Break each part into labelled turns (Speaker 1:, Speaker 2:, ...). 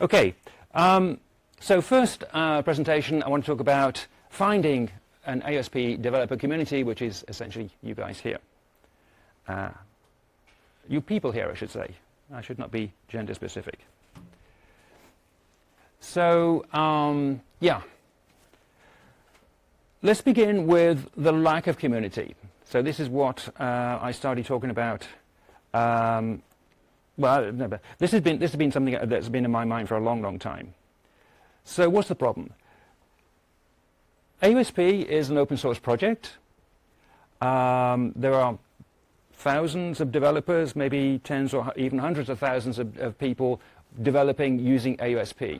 Speaker 1: Okay, so first presentation, I want to talk about finding an AOSP developer community, which is essentially you guys here. You people here, I should say. I should not be gender specific. So, yeah. Let's begin with the lack of community. So this is what I started talking about. Well, no, but this has been something that's been in my mind for a long, long time. So what's the problem? AOSP is an open source project. There are thousands of developers, maybe tens or even hundreds of thousands of people developing using AOSP.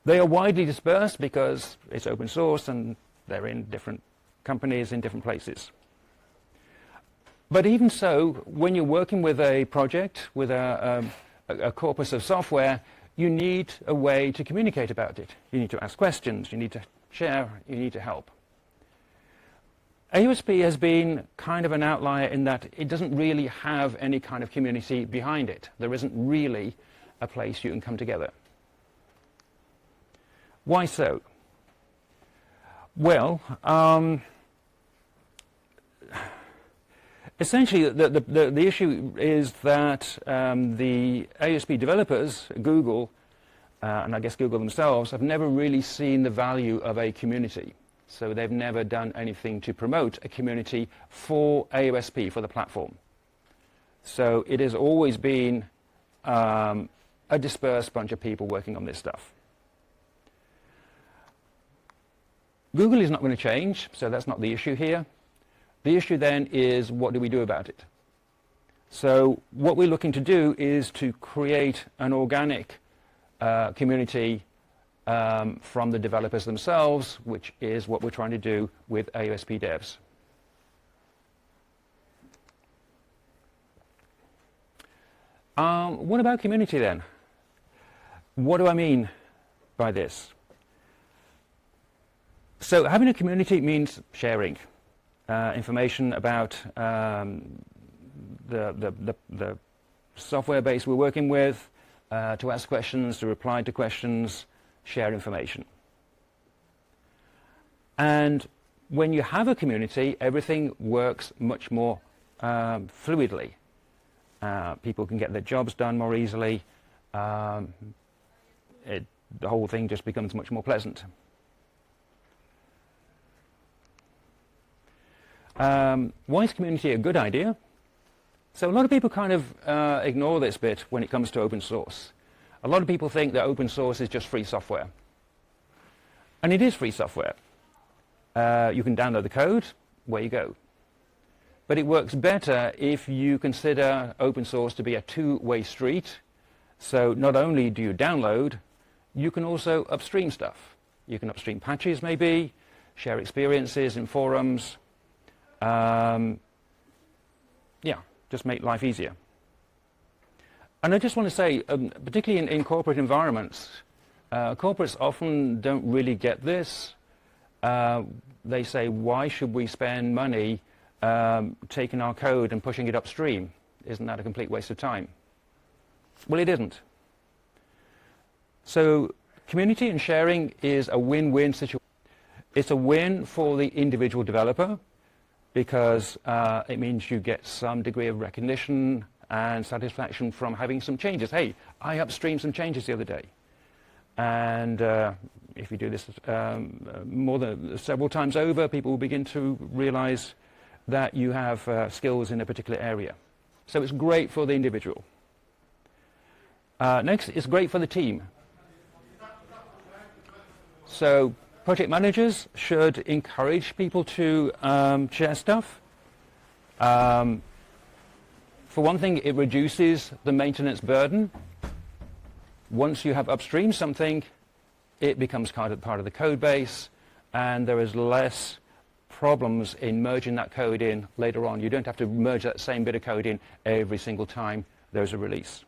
Speaker 1: They are widely dispersed because it's open source and they're in different companies in different places. But even so, when you're working with a project, with a corpus of software, you need a way to communicate about it. You need to ask questions, you need to share, you need to help. AOSP has been kind of an outlier in that it doesn't really have any kind of community behind it. There isn't really a place you can come together. Why so? Well, essentially the issue is that the AOSP developers, Google, and I guess Google themselves, have never really seen the value of a community. So they've never done anything to promote a community for AOSP, for the platform. So it has always been a dispersed bunch of people working on this stuff. Google is not going to change, so that's not the issue here. The issue then is, what do we do about it? So what we're looking to do is to create an organic community from the developers themselves, which is what we're trying to do with aosp-devs. What about community then? What do I mean by this? So having a community means sharing information about the software base we're working with, to ask questions, to reply to questions, share information. And when you have a community, everything works much more fluidly. People can get their jobs done more easily. The whole thing just becomes much more pleasant. Why is community a good idea? So a lot of people kind of ignore this bit when it comes to open source. A lot of people think that open source is just free software. And it is free software. You can download the code, where you go. But it works better if you consider open source to be a two-way street. So not only do you download, you can also upstream stuff. You can upstream patches maybe, share experiences in forums. Yeah, just make life easier. And I just want to say, particularly in corporate environments, corporates often don't really get this. They say, why should we spend money taking our code and pushing it upstream? Isn't that a complete waste of time? Well, it isn't. So community and sharing is a win-win situation. It's a win for the individual developer, because it means you get some degree of recognition and satisfaction from having some changes. Hey, I upstreamed some changes the other day. And if you do this more than several times over, people will begin to realize that you have skills in a particular area. So it's great for the individual. Next, it's great for the team. So project managers should encourage people to share stuff. For one thing, it reduces the maintenance burden. Once you have upstream something, it becomes kind of part of the code base, and there is less problems in merging that code in later on. You don't have to merge that same bit of code in every single time there's a release.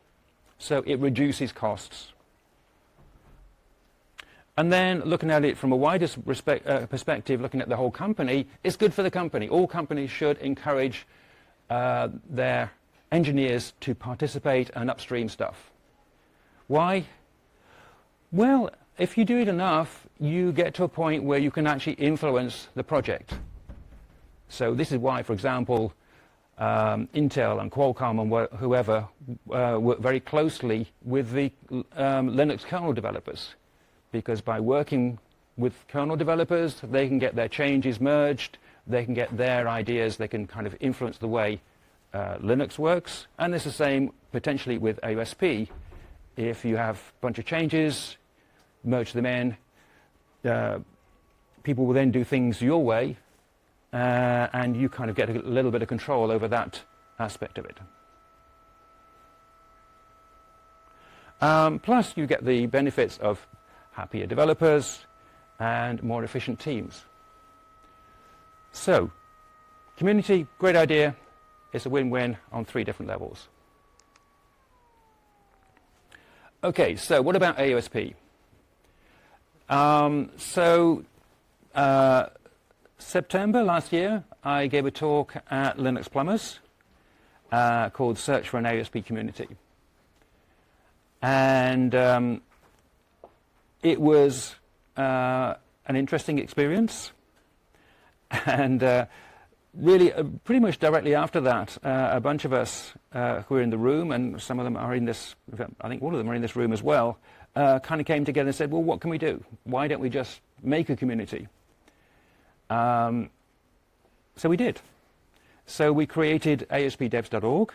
Speaker 1: So it reduces costs. And then looking at it from a wider perspective, looking at the whole company, it's good for the company. All companies should encourage their engineers to participate and upstream stuff. Why? Well, if you do it enough, you get to a point where you can actually influence the project. So this is why, for example, Intel and Qualcomm and whoever work very closely with the Linux kernel developers, because by working with kernel developers, they can get their changes merged, they can get their ideas, they can kind of influence the way Linux works. And it's the same potentially with aosp. If you have a bunch of changes, merge them in, people will then do things your way, and you kind of get a little bit of control over that aspect of it. Plus, you get the benefits of happier developers and more efficient teams. So, community, great idea. It's a win-win on 3 different levels. Okay, so what about aosp? September last year, I gave a talk at Linux Plumbers called Search for an AOSP Community. And it was an interesting experience. And really, pretty much directly after that, a bunch of us who were in the room, and some of them are in this, I think all of them are in this room as well, kind of came together and said, well, what can we do? Why don't we just make a community? So we did. So we created aosp-devs.org,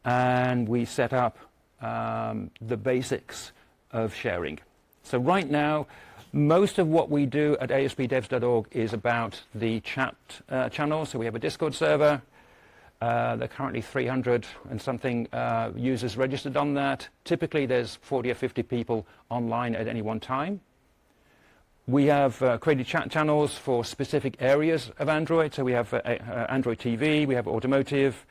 Speaker 1: and we set up the basics of sharing. So right now, most of what we do at aosp-devs.org is about the chat channel. So we have a Discord server. There are currently 300 and something users registered on that. Typically, there's 40 or 50 people online at any one time. We have created chat channels for specific areas of Android. So we have Android TV, we have automotive,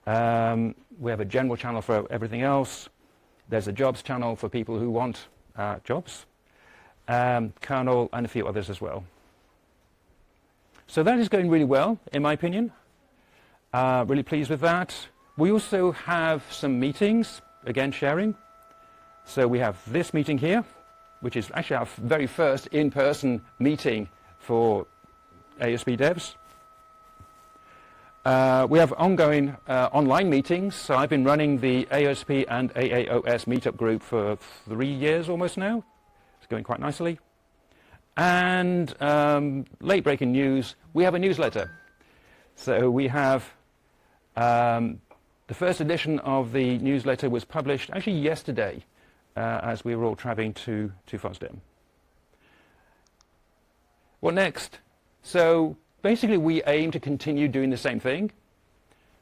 Speaker 1: we have a general channel for everything else. There's a jobs channel for people who want jobs, kernel, and a few others as well. So that is going really well, in my opinion. Really pleased with that. We also have some meetings, again sharing. So we have this meeting here, which is actually our very first in-person meeting for AOSP devs. We have ongoing online meetings. So I've been running the AOSP and AAOS meetup group for 3 years almost now. It's going quite nicely. And late breaking news, we have a newsletter. So we have the first edition of the newsletter was published actually yesterday as we were all traveling to FOSDEM. What next? So basically we aim to continue doing the same thing.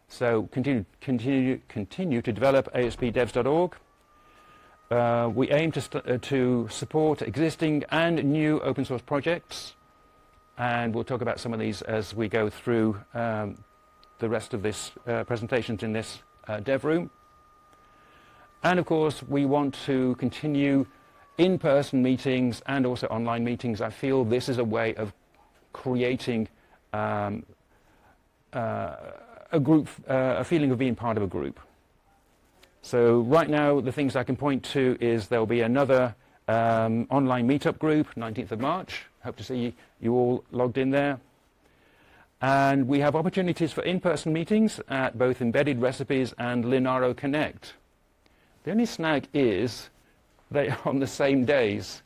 Speaker 1: So continue to develop aosp-devs.org. We aim to support existing and new open source projects, and we'll talk about some of these as we go through the rest of this presentations in this dev room. And of course, we want to continue in-person meetings and also online meetings. I feel this is a way of creating a group, a feeling of being part of a group. So right now, the things I can point to is there'll be another online meetup group, 19th of March. Hope to see you all logged in there. And we have opportunities for in-person meetings at both Embedded Recipes and Linaro Connect. The only snag is they are on the same days.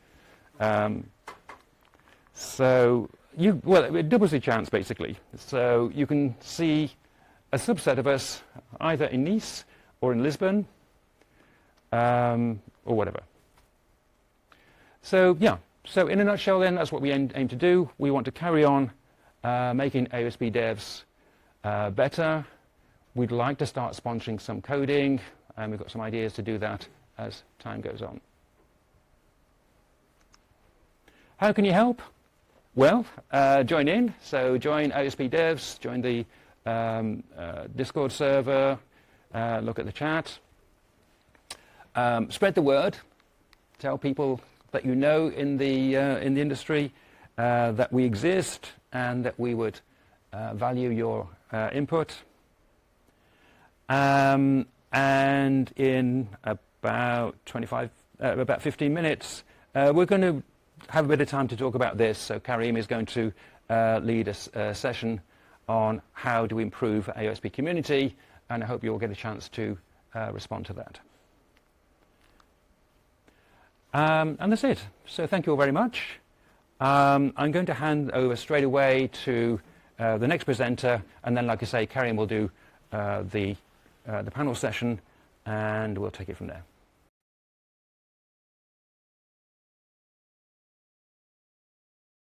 Speaker 1: So it doubles your chance, basically. So you can see a subset of us either in Nice or in Lisbon, or whatever. So yeah, so in a nutshell then, that's what we aim to do. We want to carry on making AOSP devs better. We'd like to start sponsoring some coding, and we've got some ideas to do that as time goes on. How can you help? Well, join in. So join AOSP devs, join the Discord server, look at the chat. Spread the word. Tell people that you know in the industry that we exist and that we would value your input. And in about 15 minutes. We're going to have a bit of time to talk about this, so Karim is going to lead a session on how to improve AOSP community, and I hope you'll get a chance to respond to that. And that's it. So thank you all very much. I'm going to hand over straight away to the next presenter, and then, like I say, Karim will do the panel session, and we'll take it from there.